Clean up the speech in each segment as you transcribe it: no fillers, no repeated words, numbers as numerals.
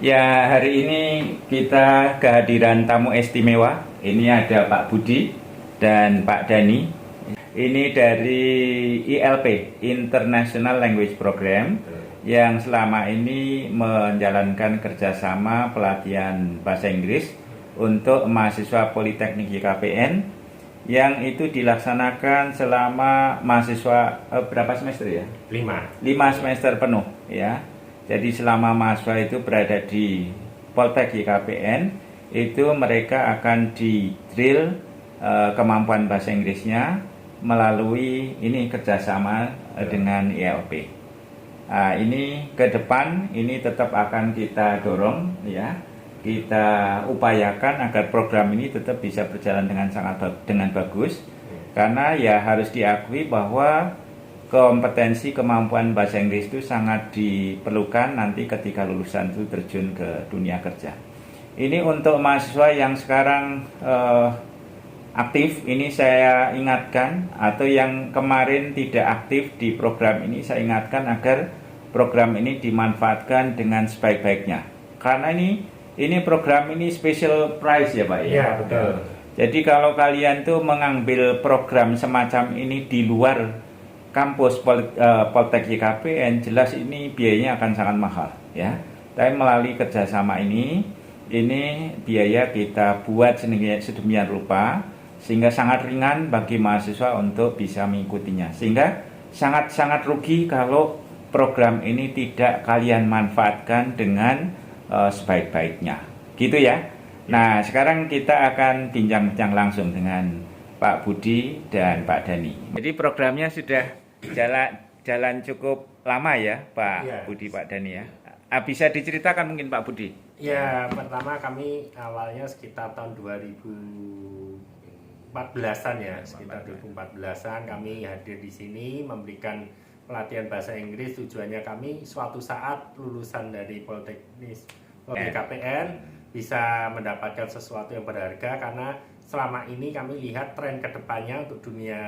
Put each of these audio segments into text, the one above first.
Ya, hari ini kita kehadiran tamu istimewa. Ini ada Pak Budi dan Pak Dani. Ini dari ILP, International Language Program, yang selama ini menjalankan kerjasama pelatihan bahasa Inggris untuk mahasiswa Politeknik YKPN, yang itu dilaksanakan selama mahasiswa berapa semester ya? 5 semester penuh ya. Jadi selama mahasiswa itu berada di Poltek YKPN, itu mereka akan di drill kemampuan bahasa Inggrisnya melalui ini kerjasama dengan ILP. Ini ke depan ini tetap akan kita dorong ya, kita upayakan agar program ini tetap bisa berjalan dengan bagus, karena ya harus diakui bahwa kompetensi kemampuan bahasa Inggris itu sangat diperlukan nanti ketika lulusan itu terjun ke dunia kerja. Ini untuk mahasiswa yang sekarang aktif, ini saya ingatkan, atau yang kemarin tidak aktif di program ini, saya ingatkan agar program ini dimanfaatkan dengan sebaik-baiknya. Karena ini program ini special prize ya Pak ya? Iya, betul. Jadi kalau kalian tuh mengambil program semacam ini di luar kampus Poltek YKPN, jelas ini biayanya akan sangat mahal ya. Tapi melalui kerjasama ini biaya kita buat sedemikian rupa sehingga sangat ringan bagi mahasiswa untuk bisa mengikutinya. Sehingga sangat rugi kalau program ini tidak kalian manfaatkan dengan sebaik-baiknya. Gitu ya. Nah, sekarang kita akan bincang-bincang langsung dengan Pak Budi dan Pak Dani. Jadi programnya sudah jalan cukup lama ya Pak ya. Budi, Pak Dani ya. Bisa diceritakan mungkin Pak Budi? Ya, pertama kami awalnya sekitar tahun 2014-an ya, sekitar 2014-an kami hadir di sini memberikan pelatihan bahasa Inggris. Tujuannya kami suatu saat lulusan dari Politeknik YKPN bisa mendapatkan sesuatu yang berharga, karena selama ini kami lihat tren kedepannya untuk dunia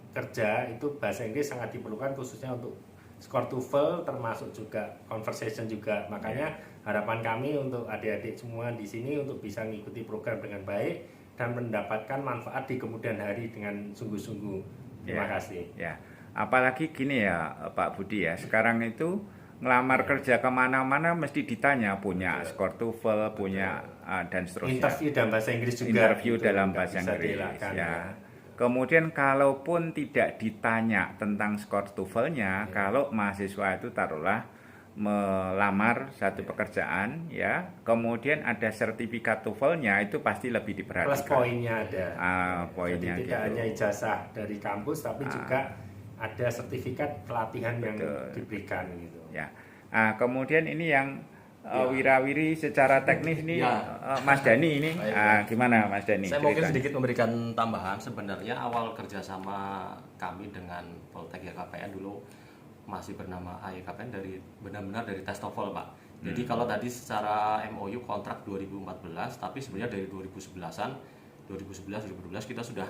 kerja itu bahasa Inggris sangat diperlukan, khususnya untuk skor TOEFL, termasuk juga conversation juga. Makanya harapan kami untuk adik-adik semua di sini untuk bisa mengikuti program dengan baik dan mendapatkan manfaat di kemudian hari dengan sungguh-sungguh. Terima kasih. Ya, apalagi gini ya Pak Budi ya, sekarang itu ngelamar kerja kemana-mana mesti ditanya punya skor TOEFL, punya dan seterusnya. Interview dalam bahasa Inggris juga. Interview dalam bahasa Inggris ya. Kemudian kalaupun tidak ditanya tentang skor TOEFL-nya, kalau mahasiswa itu taruhlah melamar satu pekerjaan ya, kemudian ada sertifikat TOEFL-nya, itu pasti lebih diperhatikan. Plus poinnya ada. Poinnya jadi tidak hanya ijazah dari kampus, tapi juga ada sertifikat pelatihan yang diberikan gitu. Ya. Kemudian ini yang wirawiri secara teknis nih Mas Dani ini. Gimana Mas Dani? Saya mungkin sedikit memberikan tambahan. Sebenarnya awal kerjasama kami dengan Poltek YKPN dulu masih bernama AYKPN benar-benar dari tes TOEFL Pak. Jadi kalau tadi secara MOU kontrak 2014, tapi sebenarnya dari 2011-an, 2011-2012 kita sudah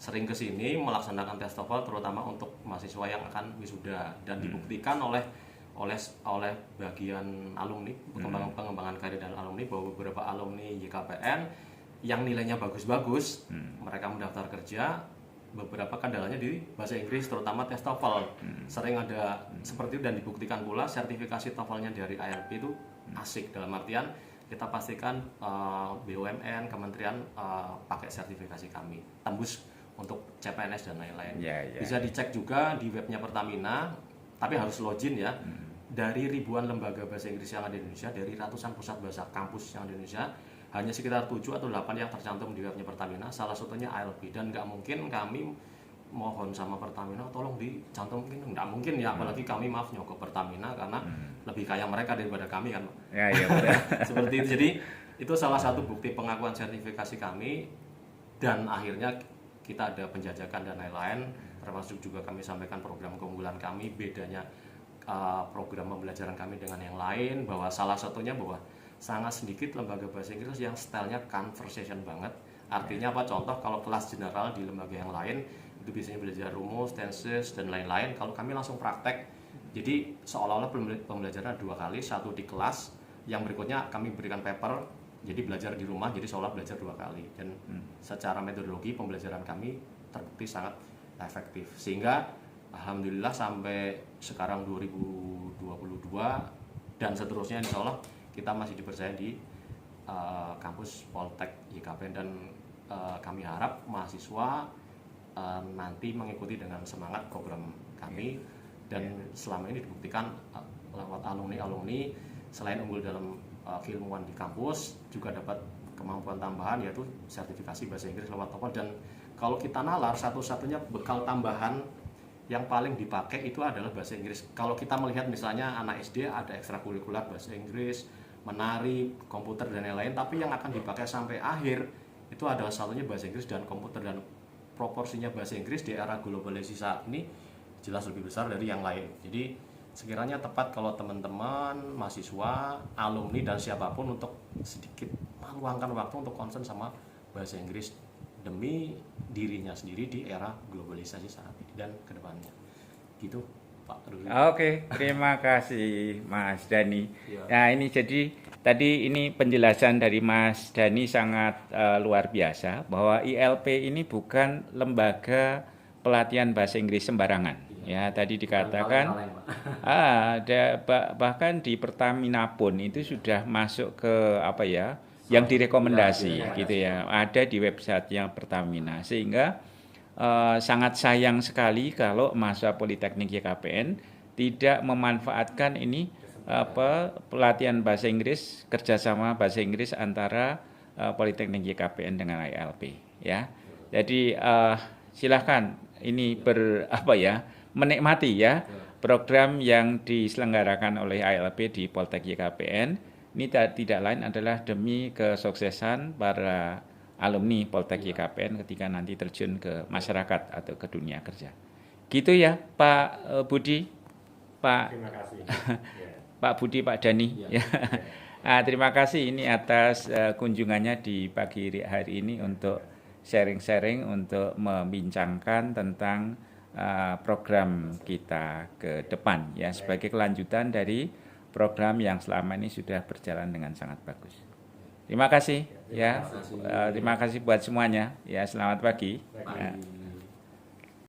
sering ke sini melaksanakan tes TOEFL, terutama untuk mahasiswa yang akan wisuda, dan dibuktikan oleh bagian alumni, pengembangan karir dan alumni, bahwa beberapa alumni YKPN yang nilainya bagus-bagus, mereka mendaftar kerja, beberapa kendalanya di bahasa Inggris, terutama tes TOEFL. Sering ada seperti itu, dan dibuktikan pula sertifikasi TOEFL-nya dari ILP itu asik, dalam artian kita pastikan BUMN, kementerian pakai sertifikasi kami, tembus untuk CPNS dan lain-lain. Bisa dicek juga di webnya Pertamina, tapi harus login ya. Dari ribuan lembaga bahasa Inggris yang ada di Indonesia, dari ratusan pusat bahasa kampus yang ada di Indonesia, hanya sekitar 7 atau 8 yang tercantum di webnya Pertamina, salah satunya ILP. Dan nggak mungkin kami mohon sama Pertamina tolong dicantumkan, nggak mungkin ya, apalagi kami nyogok Pertamina karena lebih kaya mereka daripada kami kan. Ya, seperti itu. Jadi itu salah satu bukti pengakuan sertifikasi kami, dan akhirnya kita ada penjajakan dan lain-lain, termasuk juga kami sampaikan program keunggulan kami, bedanya program pembelajaran kami dengan yang lain, bahwa salah satunya bahwa sangat sedikit lembaga bahasa Inggris yang stylenya conversation banget. Artinya apa? Contoh, kalau kelas general di lembaga yang lain itu biasanya belajar rumus, tenses dan lain-lain. Kalau kami langsung praktek, jadi seolah-olah pembelajaran 2 kali, satu di kelas, yang berikutnya kami berikan paper, jadi belajar di rumah, jadi seolah belajar 2 kali. Dan secara metodologi pembelajaran kami terbukti sangat efektif. Sehingga alhamdulillah sampai sekarang 2022 dan seterusnya insya Allah kita masih dipercaya di kampus Poltek YKPN, dan kami harap mahasiswa nanti mengikuti dengan semangat program kami, dan selama ini dibuktikan lewat alumni selain unggul dalam keilmuan di kampus juga dapat kemampuan tambahan yaitu sertifikasi bahasa Inggris lewat TOEFL. Dan kalau kita nalar, satu-satunya bekal tambahan yang paling dipakai itu adalah bahasa Inggris. Kalau kita melihat misalnya anak SD ada ekstrakurikuler bahasa Inggris, menari, komputer dan lain-lain, tapi yang akan dipakai sampai akhir itu adalah satunya bahasa Inggris dan komputer, dan proporsinya bahasa Inggris di era globalisasi saat ini jelas lebih besar dari yang lain. Jadi sekiranya tepat kalau teman-teman, mahasiswa, alumni dan siapapun untuk sedikit meluangkan waktu untuk concern sama bahasa Inggris demi dirinya sendiri di era globalisasi saat ini dan kedepannya. Gitu Pak Ruli. Oke, terima kasih Mas Dani. Ya. Nah ini jadi tadi ini penjelasan dari Mas Dani sangat luar biasa bahwa ILP ini bukan lembaga pelatihan bahasa Inggris sembarangan. Ya tadi dikatakan bahkan di Pertamina pun itu sudah masuk ke apa ya yang direkomendasi gitu ya, ada di website yang Pertamina, sehingga sangat sayang sekali kalau mahasiswa Politeknik YKPN tidak memanfaatkan ini pelatihan bahasa Inggris, kerjasama bahasa Inggris antara Politeknik YKPN dengan ILP ya. Jadi silahkan ini menikmati ya program yang diselenggarakan oleh ILP di Poltek YKPN. Ini tidak lain adalah demi kesuksesan para alumni Poltek YKPN ketika nanti terjun ke masyarakat atau ke dunia kerja. Gitu ya Pak Budi, Pak. Terima kasih. Pak Budi, Pak Dani. Ya. Terima kasih ini atas kunjungannya di pagi hari ini untuk sharing-sharing, untuk membincangkan tentang program kita ke depan ya, sebagai kelanjutan dari program yang selama ini sudah berjalan dengan sangat bagus. Terima kasih ya. Terima kasih buat semuanya ya. Selamat pagi. Ya.